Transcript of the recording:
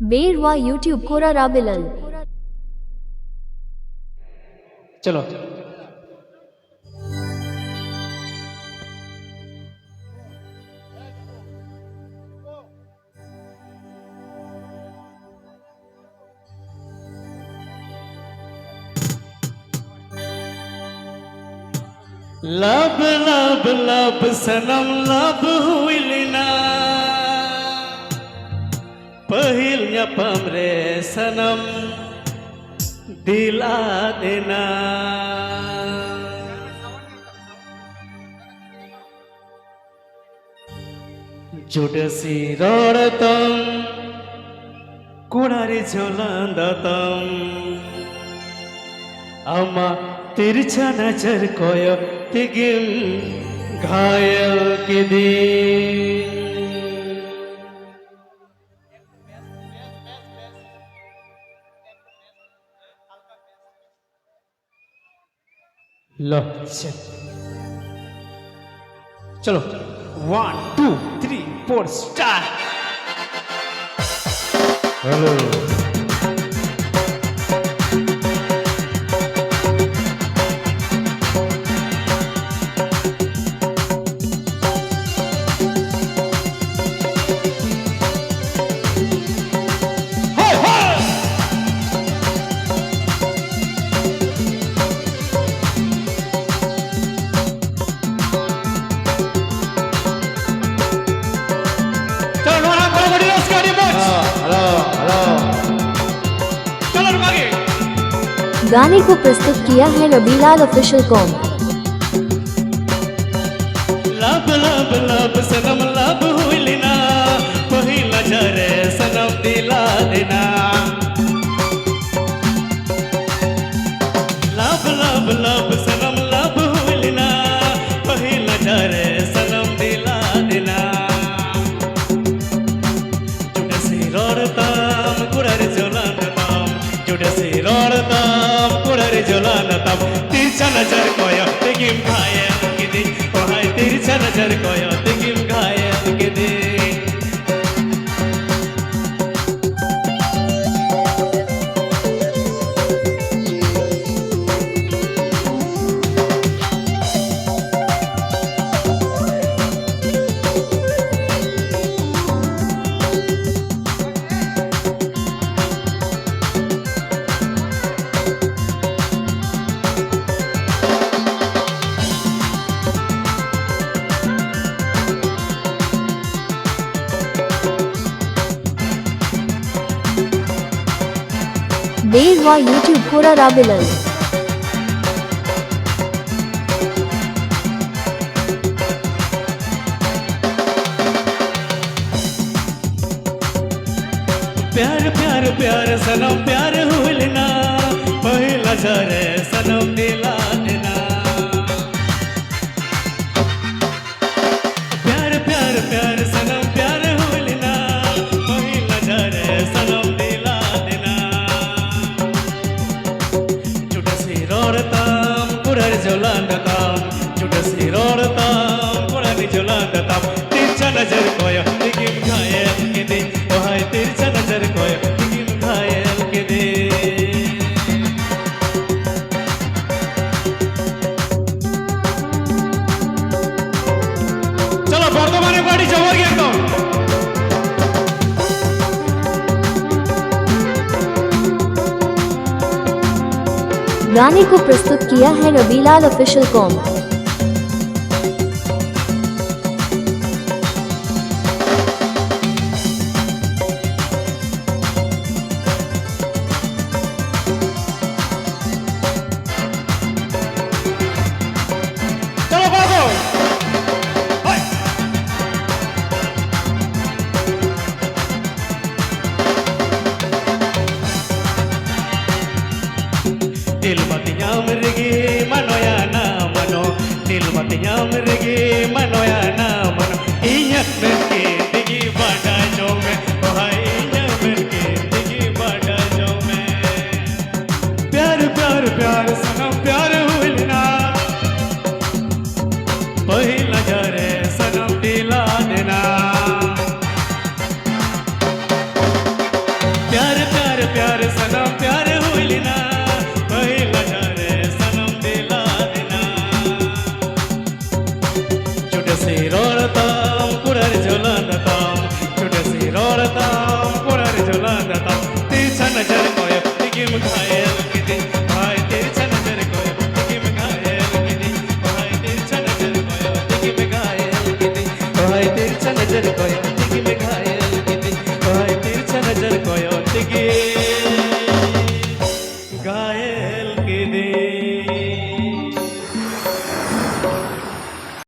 बेरवा YouTube कोरा राबिलल। चलो लब लब लब सनम लब हुइल ना पहिलnya pamre सनम दिला देना जुडसी रोडतम कुणारी झोलांदतम अम्मा तिरछा नजर कोयो तिगिम घायल के दिन लो चलो 1 2 3 4 स्टार्ट हेलो गाने को प्रस्तुत किया है रबीलाल ऑफिशियल कॉम। लब लब लब सनम लब हुइल ना पहिला जरे सनम दिला देना लब लब लब सनम लब हुइल ना पहिला जरे सनम दिला देना जुडसी रोडतम कुडर जोलानतम जुडसी रोडतम कुडर जोलानतम तिरछा नजर कोयो तिगिम घायल के दिन ओहाय तिरछा नजर कोयो तिगिम घायल के दिन बेरवा यूट्यूब कोरा राबिलल। प्यार प्यार प्यार सनम प्यार हुइल ना पहिला जरे सनम दिला देना प्यार प्यार प्यार सनम प्यार हुइल ना पहिला जरे सनम दिला देना जुडसी रोडतम कुडर जोलांदतम जुडसी रोडतम कुडर जोलांदतम तिरछा नजर कोयो तिगिम घायल के दिन ओहाय तिरछा नजर कोयो तिगिम घायल के दिन चलो बर्धमाने गाड़ी जवागी एकदम गाने को प्रस्तुत किया है रबीलाल ऑफिशियल कॉम। चलो भागो दिल मतिया मरगे मनोया ना मनो दिल मतिया मरगे मनोया ना मनो इयक के दिगी बाडा जो में ओहाय इयक के दिगी बाडा जो में प्यार प्यार प्यार सनम प्यार हुइल ना पहिला जरे सनम दिला देना से रोड़ता